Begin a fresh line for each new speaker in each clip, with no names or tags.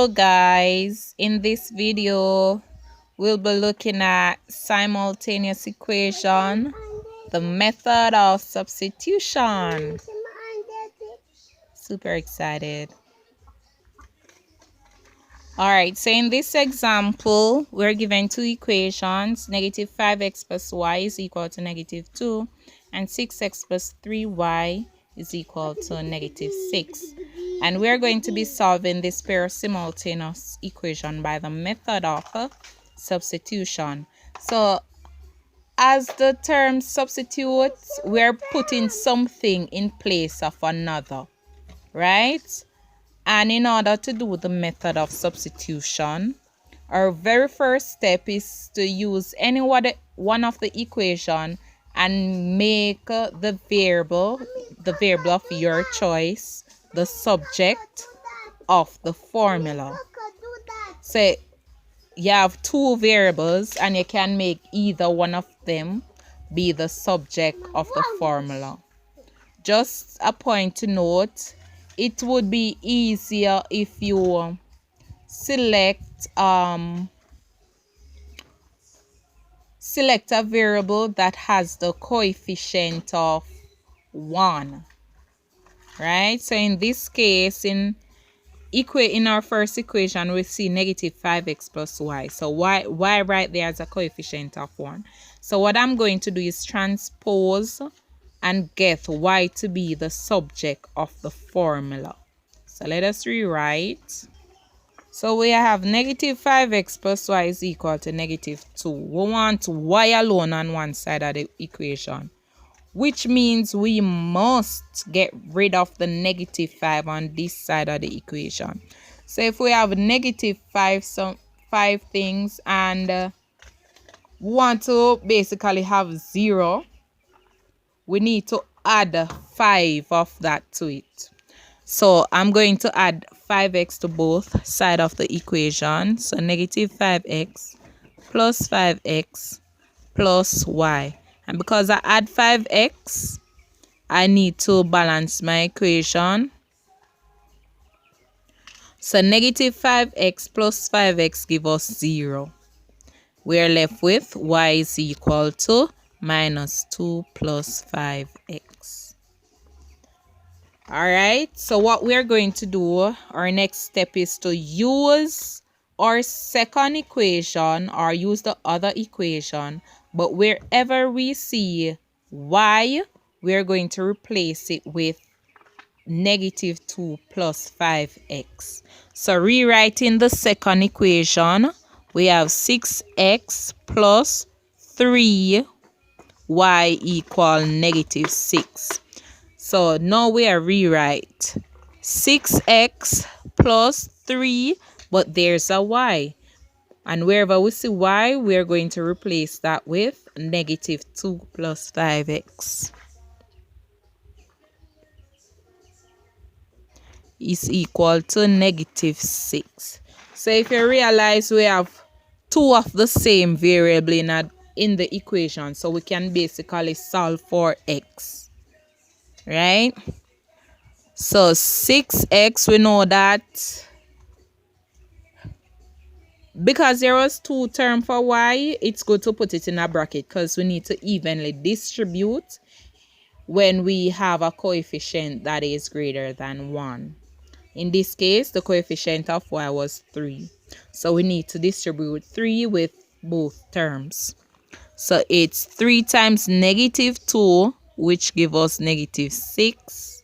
Hello guys, in this video we'll be looking at simultaneous equation, the method of substitution. Super excited. Alright, so in this example we're given two equations, negative 5x plus y is equal to negative 2 and 6x plus 3y is equal to negative 6. And we're going to be solving this pair of simultaneous equation by the method of substitution. So as the term substitutes, we're putting something in place of another, right? And in order to do the method of substitution, our very first step is to use any one of the equation and make the variable of your choice the subject of the formula. So you have two variables and you can make either one of them be the subject of the formula. Just a point to note, it would be easier if you select a variable that has the coefficient of 1, right? So in this case, in our first equation, we see negative 5x plus y. So y right there as a coefficient of 1. So what I'm going to do is transpose and get y to be the subject of the formula. So let us rewrite. So we have negative 5x plus y is equal to negative 2. We want y alone on one side of the equation, which means we must get rid of the negative 5 on this side of the equation. So if we have negative 5 things and we want to basically have 0, we need to add 5 of that to it. So I'm going to add 5x to both sides of the equation. So negative 5x plus 5x plus y. And because I add 5x, I need to balance my equation. So negative 5x plus 5x give us 0. We're left with y is equal to minus 2 plus 5x. Alright, so what we're going to do, our next step is to use our second equation or use the other equation. But wherever we see y, we're going to replace it with negative 2 plus 5x. So rewriting the second equation, we have 6x plus 3y equal negative 6. So now we are rewrite 6x plus 3, but there's a y. And wherever we see y, we're going to replace that with negative 2 plus 5x is equal to negative 6. So if you realize we have two of the same variable in the equation, so we can basically solve for x, right? So 6x, we know that because there was 2 terms for y, it's good to put it in a bracket because we need to evenly distribute when we have a coefficient that is greater than 1. In this case, the coefficient of y was 3. So we need to distribute 3 with both terms. So it's 3 times negative 2, which gives us negative 6.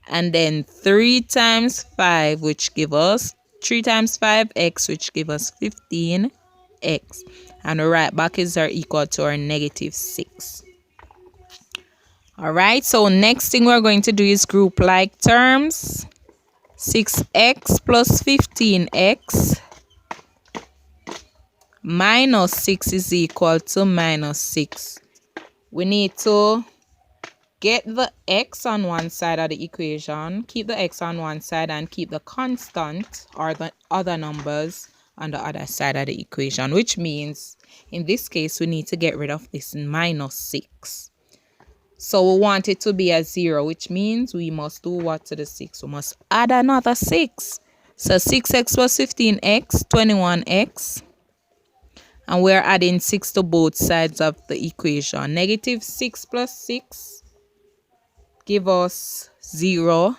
And then 3 times 5, which gives us 3 times 5x, which gives us 15x. And the right brackets are equal to our negative 6. Alright, so next thing we're going to do is group like terms. 6x plus 15x minus 6 is equal to minus 6. We need to get the x on one side of the equation, keep the x on one side, and keep the constant or the other numbers on the other side of the equation, which means in this case we need to get rid of this minus 6. So we want it to be a 0, which means we must do what to the 6? We must add another 6. So 6x plus 15x, 21x. And we're adding 6 to both sides of the equation. Negative 6 plus 6 give us 0.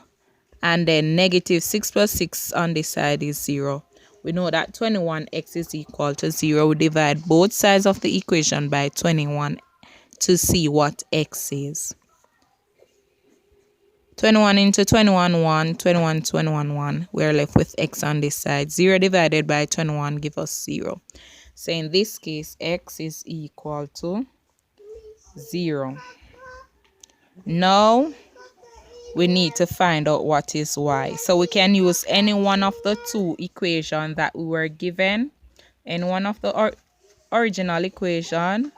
And then negative 6 plus 6 on this side is 0. We know that 21x is equal to 0. We divide both sides of the equation by 21 to see what x is. 21 into 21, 1. 21, 21, 1. We're left with x on this side. 0 divided by 21 give us 0. So in this case, x is equal to 0. Now, we need to find out what is y. So we can use any one of the two equations that we were given. Any one of the original equation.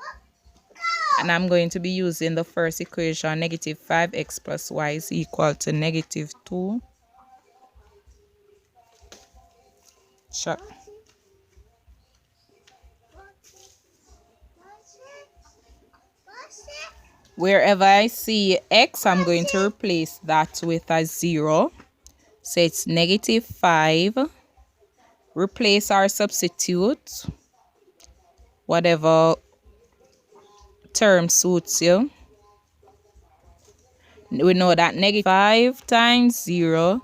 And I'm going to be using the first equation, negative 5x plus y is equal to negative 2. Check. Wherever I see x, I'm going to replace that with a 0. So it's negative 5. Replace our substitute. Whatever term suits you. We know that negative 5 times 0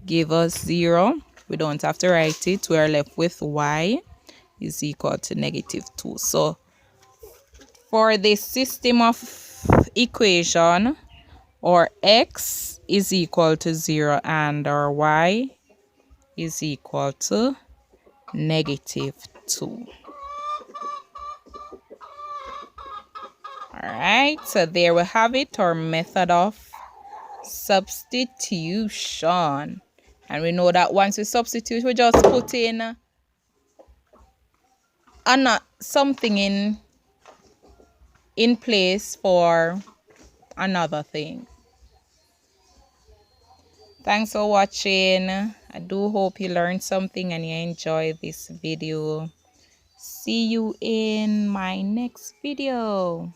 give us 0. We don't have to write it. We are left with y is equal to negative 2. So for this system of equation, our x is equal to 0 and our y is equal to negative 2. Alright, so there we have it, our method of substitution. And we know that once we substitute, we just put in something in place for another thing. Thanks for watching. I do hope you learned something and you enjoyed this video. See you in my next video.